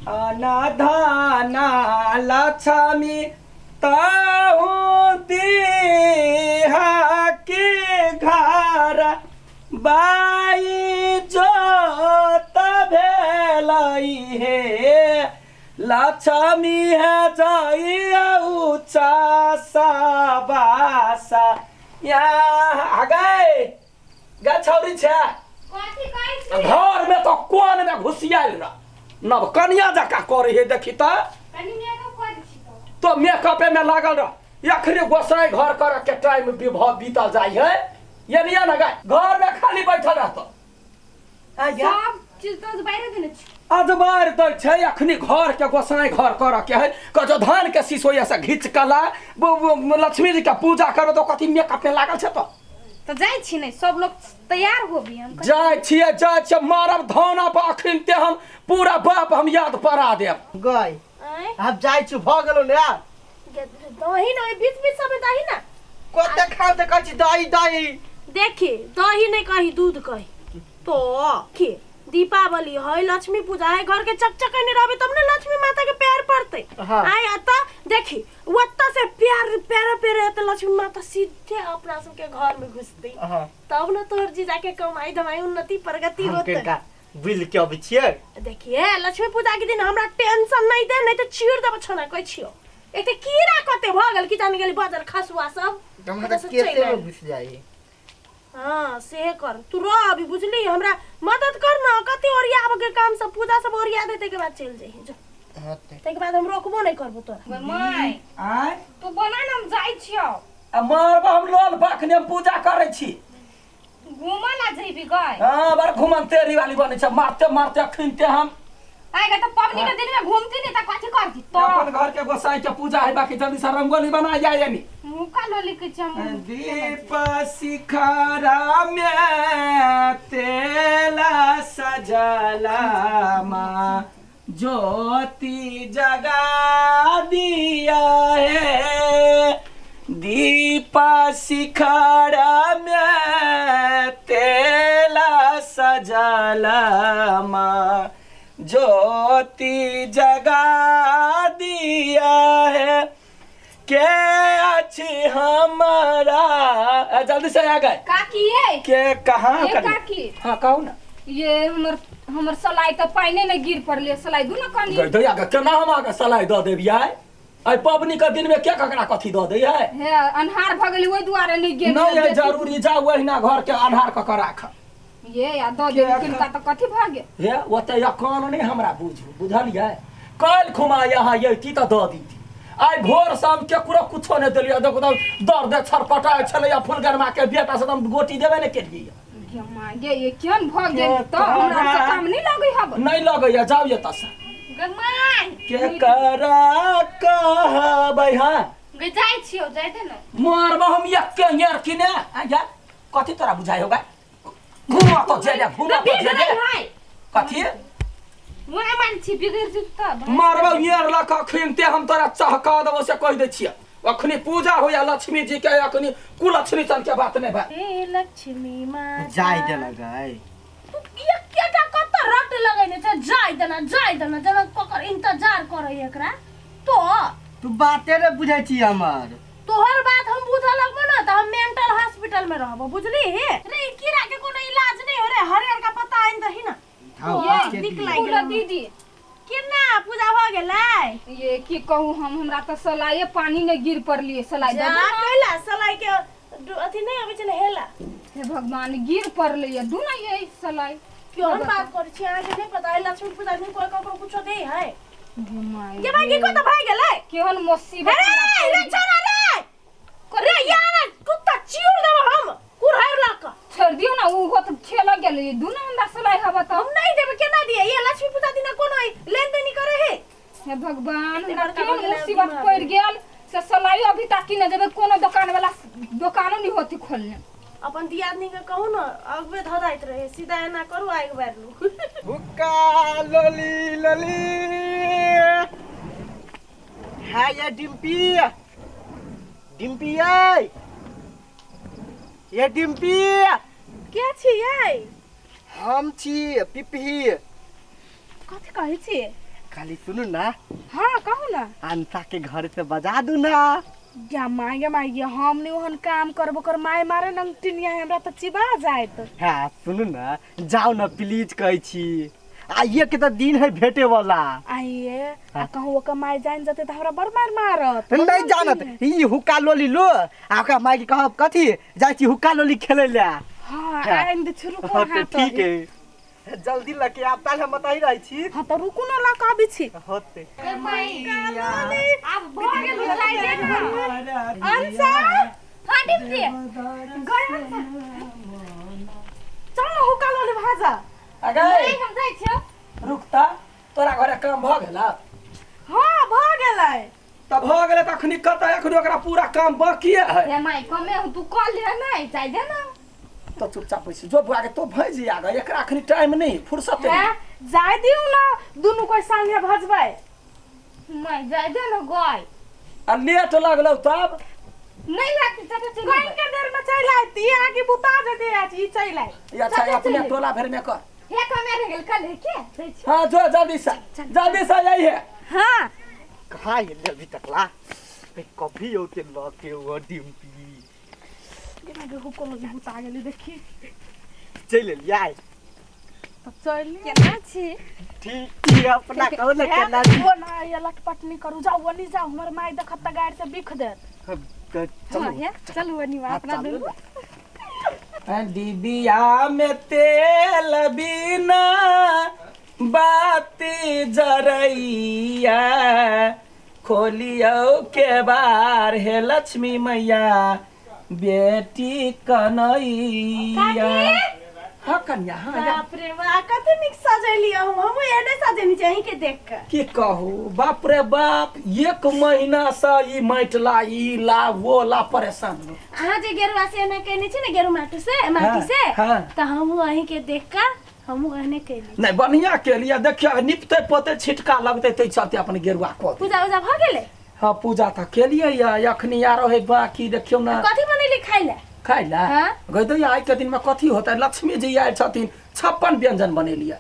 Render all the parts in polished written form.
अनाधाना लक्ष्मी ताहू दीहा के घर बाई जो भेलई हे लक्ष्मी है जाइया ऊंचा साबासा यहाँ गए गा छौरी छे घर में तो कोन में घुसियाल रहा नब कन्या जका करे हे देखी तो मेकअप में लागल रह अखरे गोसाई घर कर के टाइम विवाह बीता जाय है ये नहीं ना गाय घर में खाली बैठल रहत सब चीज तो बाहर देने छी अजबार दै छै अखनी घर के गोसाई घर कर के है कजो धान के सिसोया से घिच कला लक्ष्मी जी के पूजा करबो तो कथि मेकअप में लागल छै तो जाय छी नहीं सब लोग तैयार होबी हम जाय छिए मारब धौना पर अखन ते हम पूरा बाप हम याद परा देब गय अब जाय छु भ गेलो ने दही नहीं बीच बीच सब दही ना कोते खाओ त कहै छी दही देखी दही नहीं कही दूध कही तो के दीपावली है लक्ष्मी पूजा है घर के चकचक नहीं रहबे तब ने लक्ष्मी माता के पैर पड़ते आय अता देखी वत्ता से प्यार प्यारे तो लक्ष्मी माता सीधे अपना सब के घर में घुसती तब न तोर जी जाके कमाई धमाई उन्नति प्रगति होते का बिल के अब छिए देखिए लक्ष्मी पूजा के दिन हमरा टेंशन नहीं दे नहीं तो चीर देब छना कह छियो एक कीड़ा कते भ गेल कि जान गेली बाजार खसुआ सब हमरा केते में घुस जाई हां से कर तू रो अभी बुझली हमरा मदद कर ना कते ओरिया के काम सब पूजा सब ओरिया देते के बाद चल जाई जो हां ते के बाद हम रोकबो नहीं करबो तोरा माय आय तू बना न हम जाई छियो मारब हम लोल बाखने पूजा करै छी घुमा ला जइबी गय हां बार घुमन तेरी वाली बने छ मारते मारते अखनते हम आएगा तो पबनी के दिन में घूमती नहीं त कथि करती तो अपन घर के गोसाई के पूजा है बाकी जल्दी से रंगोली बना जाए यानी मुका लोली के चम दीप शिखरा में तेला सजला माँ ज्योति जगा दिया है दीप शिखरा में तेला सजला माँ ज्योति जगा दिया है के अच्छी हमारा जल्दी से आ गए काकी है के कहाँ ये काकी हाँ कहो ना ये हमर सलाई तो पानी में गिर पड़ले सलाई दू ना कनी गई दया केना हम आगे सलाई द देबिया आई पबनी के दिन में के ककरा कथि द दे है हे अन्हार भ गेली ओइ दुआरे नहीं गेल नहीं है जरूरी जा वहिना घर के अन्हार क के राख ये या द दे किनका तो कथि भ गेल हे ओते या कान नहीं हमरा बुझलिए कल खुमा यहाँ ये ती तो द दी आई भोर शाम के कुरो कुछो नहीं देलिए देखो तो दर्द छरपटा छले या फूल गरमा के बेटा से हम गोटी देबे नहीं केलिए ये केन भ गेल तो हमरा से काम नहीं लगई हब नहीं लगई जाओ ये तसा गमाई के करा कहबै हां गे जाई छियो जाई दे ना मारबा हम एक यार किने आ जा कथि तोरा बुझाइ होगा घुमा तो जेले कथि मोरा मान छी बिगड़ जुत्ता मारबा यार ला का खिनते हम तोरा चहका देबो से कह दे छियै अखनी पूजा होया लक्ष्मी जी के अखनी कुलक्ष्मी सन के बात नहीं बा हे लक्ष्मी मां जाय देना गाय तू केटा कत रट लगैने छ जाय देना जना ककर इंतजार करे एकरा तो तू बाते रे बुझै छी हमर तोहर बात हम बुझा लगबो ना त हम मेंटल हॉस्पिटल में रहबो बुझली रे कीड़ा के कोनो इलाज नहीं हो रे हरियर का पता आइन दही ना ये दिखलाई गेल दीदी केना पूजा हो गेलै ये की कहू हमरा त सलाइए पानी में गिर पड़लिए सलाई जा कैला सलाई के अथि नहीं आबै छै हेला हे भगवान गिर पड़लिए दू ना ये सलाई क्यों बात कर छी आगे नहीं पता है लक्ष्मी पूजा में कोई ककरो कुछो दे है माय के भाई को तो भाई गेलै केहन मुसीबत रे छोरा रे यार कुत्ता चिउर देब हम कुरहर लाका छोड़ दियो ना उ होत खेला गेल दू ना हमरा सलाई हवा त हम नहीं देबे केना दिए ये लक्ष्मी पूजा दिन कोनो लेन देन करे है हे भगवान केहन मुसीबत पड़ गेल से सलाई अभी तक न देबे कोनो दुकान वाला दुकानो नहीं होती खोलने अपन दियादनी के कहू ना अगबे धदाइत रहे सीधा एना करू आइग बारलू हुक्का लोली लोली हाय ये डिम्पी ये डिम्पी के छियै हम छी पिपही कथि कहै छी खाली सुनू ना, हाँ कहू ना। अंसा के घर से बजा दू ना। या माई हमने ओहन काम करबो कर माय मारे नंगटिनिया हमरा त चिबा जाए त। हाँ सुनू ना, जाओ ना प्लीज कहै छी। आइए के तो दिन है भेटे वाला। आइए आ कहूँ ओकर माय जान जते त हमरा बड़ मार मारत। नहीं जानत ई हुक्का लोली लो आका माई के कहब कथी जाय छी हुक्का लोली खेले ले। हाँ आइन दे शुरू को हाँ, हां तो ठीक है जल्दी लके आप ताल हम बताई रही छी। हाँ तो रुकू ना ला काबी छी। होते अब भोर गेल बुझाई दे अंसा हां डिप्टी चल हुक्का लोले भाजा। अगे नहीं हम जाई छियो। रुकता तोरा घरे काम भ गेला। हाँ भ गेलै। तब भ गेलै त अखनी कतै अखनी ओकरा पूरा काम बाकी है। ये माई कमे तू कॉल ले नहीं जाई दे ना। तो चुपचाप पैसे जो बुआ के तो भैजी आ गए एकरा अखनी टाइम नहीं फुर्सत है नहीं। जाय दिउ ना दुनु कोई संगे भजबै। माई जाई दे ना गाय। आ लेट लगलौ तब नहीं लागती चल चल। कोई के देर में चल आती आगे बुता दे आज ई चल आई। ये अच्छा अपने टोला भर में कर। हे कमे रह गेल कल है के जाई छी। हां जो जल्दी से जाई है। हाँ कहाँ ये अभी तक ला कॉफी होते लके वो डिम्पी केना हुक्का लोले बुता गेली देखी। चल लिया तो चल केना छी। ठीक है अपना कहो ना केना वो ना ये लटपट नहीं करू जाओ वनी जाओ हमर माई देखत त गाड़ी से बिख दे। चलो ये चल वनी अपना दुनु। डिबिया में तेल बिना बाती जरैया खोलियो के बार है लक्ष्मी मैया बेटी कन्हैया। हाँ कन्या हाँ बाप रे वाह कते निक सजेली हम एने सजेनी चाहिए के देख के। की कहू बाप रे बाप एक महीना से ई माटला ई ला वो ला परेशान हो। अहाँ जे गेरुआ से ना कहने छी ना गेरु माटी से हाँ। त हम वही के देख के हम कहने केली। नहीं बढ़िया के लिए देखियो निपते पोते छिटका लगते ते चलते अपन गेरुआ को। पूजा उजा भ गेले। हाँ पूजा त के लिए या अखनी यार है बाकी देखियो ना कथी बनेली खाइले। खाइला हाँ? गई आई के दिन में कथी होता है लक्ष्मी जी आए छथिन 56 व्यंजन बनेलिए।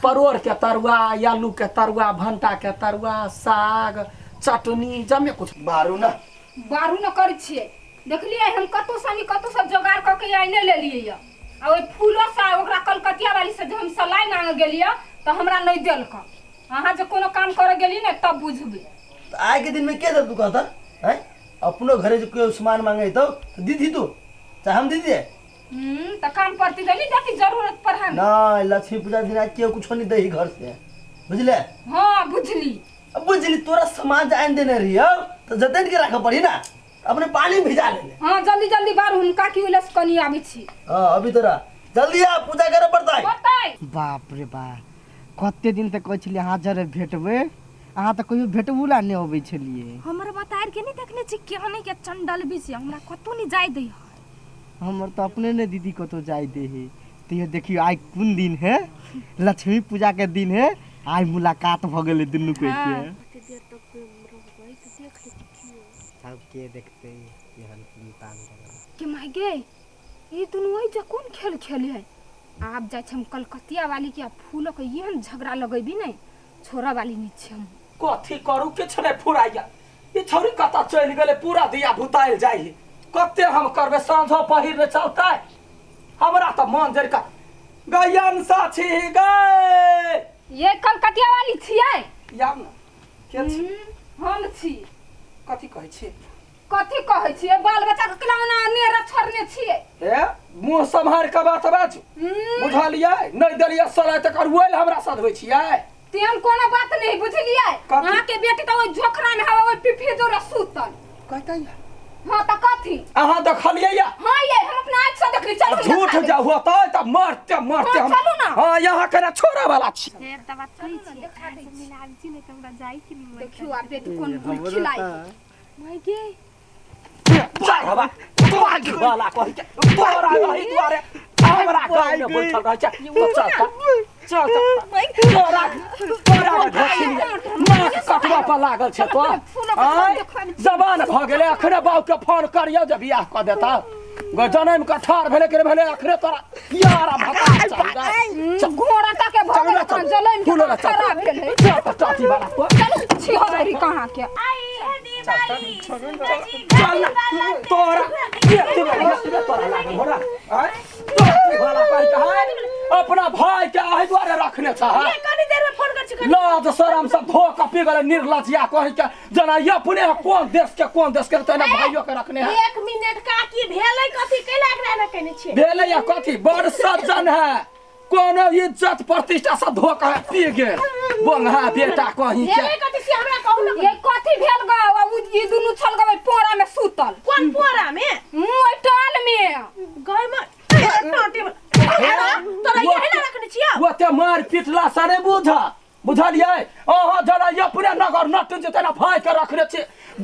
परोर के तरुआ आलू के तरुआ भंटा के तरुआ साग चटनी जमे कुछ मारू ना बारू न कर छिए। देखलिए हम कतो सनी कतो सब जोगाड़ क के आइने ले लिए या आ ओइ फूलो सा ओकरा कलकतिया वाली से हम सलाई मांग गेलिए त हमरा नहीं देल क। अहाँ जे कोनो काम करे गेली ने तब बुझबे। आज के दिन में क्या तू कहता है अपनो घरे जो कोई सामान मांगे तो दीदी तू चाहे हम दीदी त काम करती गली जाती जरूरत पर हम ना लक्ष्मी पूजा दिन आज क्यों कुछ नहीं दही घर से बुझले। हां बुझली। अब बुझली तोरा सामान जान देने रही हो तो जतन के रखा पड़ी ना अपने पानी भिजा ले। हां जल्दी जल्दी बार हम काकी उलस कनी आबी छी। हां अभी तोरा जल्दी आ पूजा करे पड़ता है। बताई बाप रे बाप कते दिन तक कहै छलिए अहाँ जरे भेटबै अहाँ त कहियो भेटबुला नहीं होबै छलिए। हमरा बताएर के नहीं देखने छी केहने के चंडल बिसी हमरा कतो नहीं जाय दे। हमर तो अपने ने दीदी को तो जाय दे है तो ये देखियो आज कौन दिन है लक्ष्मी पूजा के दिन है आज मुलाकात भ गेले दुनु को के सब के देखते यहन चिंता के मागे ये दुनु ओइ जे कोन खेल खेले है। आप जाय हम कलकतिया वाली के फूल के यहन झगड़ा लगेबी नहीं छोरा वाली नी छी हम। कथी करू के छले फुराइया ई छोरी कता चल गेले पूरा दिया भुताइल जाई कते हम करबे सांझो पहिर रे चलता हमरा त मन जर का गयन साथी गए ये कलकतिया वाली छियै या न के छी हम छी। कथी कहै छी कथी कहै छियै बाल बच्चा के खिलौना नेरा छोड़ने छियै। ए मुंह संभार के बात बाज बुझलियै नहीं देलियै सलाह त करवेल हमरा साथ होय छियै। तेन कोनो बात नहीं बुझलियै। अहाँ के बेटी त ओइ झोखरा में हवा ओइ पिफी जोरा सुतल कहता हां त कथी अहाँ देखलियै या हां ये हम अपना आँख से देखली चलू झूठ जा होता त मारते मारते हाँ, हम चलू ना। हां यहाँ के छोरा वाला छी। ए दवा चली छी देखा दे मिलाल छी ने हमरा जाई कि नहीं। देखियो आ बेटी कोन भूल खिलाई मायगे जाय हवा तोरा वाला कहि के तोरा रही दुआरे हमरा गाय में बैठल रह छ चल तोरा घसिन मार कटवा पर लागल छ तो जवान भ गेले अखरे बाऊ के फोन करियो जे बियाह क देता ग जनम के ठार भेले के भेले अखरे तोरा यारा भता चल घोड़ा का के भगवान जलन फूलो ला खराब भेल है चाची वाला तो चल छिहरी कहाँ के आई है दिवाली चल तोरा ये तोरा लागल होला आय चाची वाला कह अपना भाई के आहि द्वारे रखने छ ये कनी देर में फोन कर छी लाज शरम सब धो कपी गले निर्लजिया कहि के जना ये अपने कोन देश के तेना भाइयों के रखने है 1 मिनट का की भेलै कथि कैला एकरा न कहने छी भेले या कथि बड़ सज्जन है कोनो इज्जत प्रतिष्ठा सब धो के पी गेल बोंगा बेटा कहि के भेलै कथि से हमरा कहू न ये कथी भेल ग ई दुनु छल गवे पोरा में सुतल कोन पोरा में मुंह टाल में गय में टोटी में तोरा ये हेला रखने छिया वो ते मार पिटला सने बुझलिए अहाँ जना ये अपने नगर नट जते ना भाई के रखने छी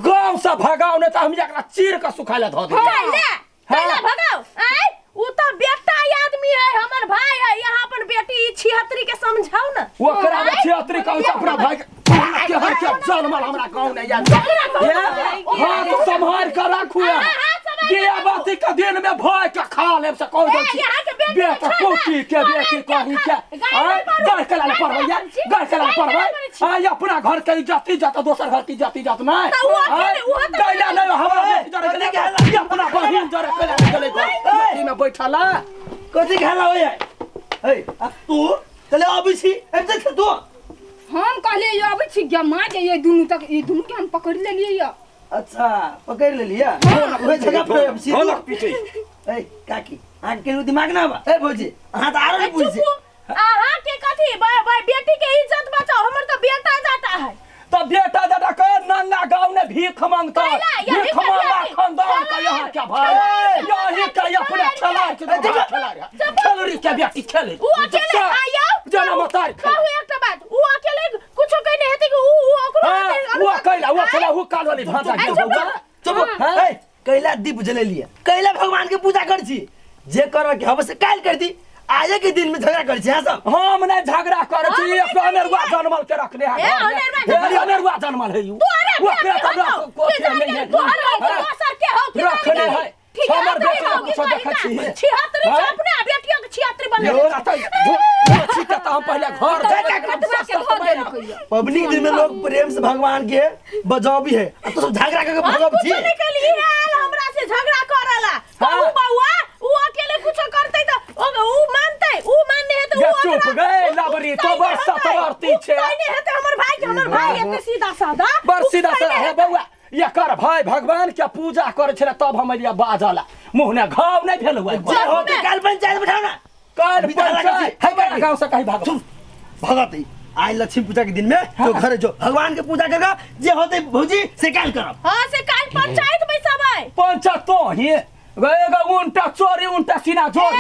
गांव से भगाओ ने त हम एकरा चीर के सुखाले धो दे कैला भगाओ आय उ त बेटा आदमी है हमर भाई है यहाँ अपन बेटी 76 के समझाओ ना वो करा 76 का अपना भाई के हर के जन्मल हमरा गांव नहीं याद हाथ संभाल कर रखू दियाबाती के दिन में भाई के खा ले से कह दे छी बेटा कोकी के बेटी कहि के घर के लाल परबै घर के लाल परबै आ अपना घर के इज्जत दोसर घर की इज्जत नहीं कैला नहीं हमरा जरे के अपना बहिन जरे के चले गई में बैठला कथी खाला होय ए तू चले अबै छी ए देख तू हम कहले ये अबै छी गमा जे ये दुनु तक ये दुनु के हम पकड़ लेलिए ये अच्छा पकड़ लेलिए ओए जगह पर अब छी होलक पीटे ए काकी आग के दिमाग ना बा ए भौजी हां त आरो नहीं पूछी आहा के कथी भाई बेटी के इज्जत बचाओ हमर तो बेटा जाता है तो बेटा दादा का नंगा गांव ने भीख मांगता भीख मांगा खानदान का यहाँ क्या भाई यही का अपने खिलाड़ी खेलरी के बेटी खेले उ अकेले आयो जना मतार कहू एकटा बात उ अकेले कुछो कहने हेते कि उ ओकरो वो कैला वो चला वो काल वाली भांजा के होगा चुप ए कैला दीप जले लिए कैला भगवान के पूजा कर छी जे कर के हब से काल कर दी आजे के दिन में झगड़ा कर छी हां सब हम नहीं झगड़ा कर छी अनेरवा जन्मल के रखने है अनेरवा जन्मल है वो के तो कोठी नहीं है सर के हो कि रखने है हमर बेटी को देखै छी 76 अपने बेटियों के 76 बने छी के तो हम पहले घर पब्लिक दिन में लोग प्रेम से भगवान के बजाव भी है तो सब झगड़ा करके भगव छी के लिए आल हमरा से झगड़ा करला कहू बउआ उ अकेले कुछ करते तो उ मानने है तो ये चुप गए लाबरी तो बस सतवर्ती छे नहीं है तो हमर भाई एते सीधा साधा बस सीधा साधा है बउआ ये कर भाई भगवान के पूजा करे छले तब हमरिया बाजला मुंह ने घाव नहीं भेल हुआ जे होते काल पंचायत बैठाओ ना काल पंचायत है गांव से कहीं भाग भगत आई लक्ष्मी पूजा के दिन में तो घर जो भगवान के पूजा करेगा जे होते भौजी से काल करब हां से काल पंचायत बैसाबै पंचायत तो ही गएगा उल्टा चोरी उल्टा सीना जोर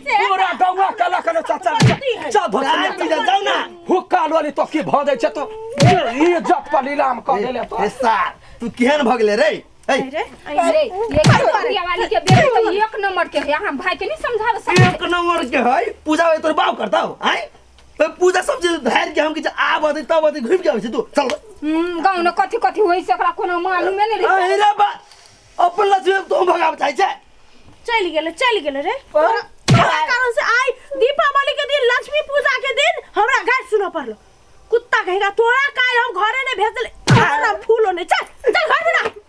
पूरा गांव के लखन चाचा धोती जाओ ना हुक्का वाली तो की भ जाय छ तो इज्जत पर नीलाम कर देले तो ऐसा तू केहन भगले रे अरे ये करिया वाली के बेटी तो एक नंबर के है हम भाई के नहीं समझावे सकते एक नंबर के है पूजा तोर बाप करता हो हैं तो पूजा सब चीज धैर्य के हम कि आब आते तब आते घूम के आवे छ तू चल गांव न कथि कथि होई से एकरा कोनो मालूम नहीं रे अरे बा अपन लक्ष्मी तो भगाव चाहे छे चल गेले रे तोरा कारण से आई दीपावली के दिन लक्ष्मी पूजा के दिन हमरा घर सुनो पड़लो कुत्ता कहेगा तोरा काल हम घरे ने भेज दे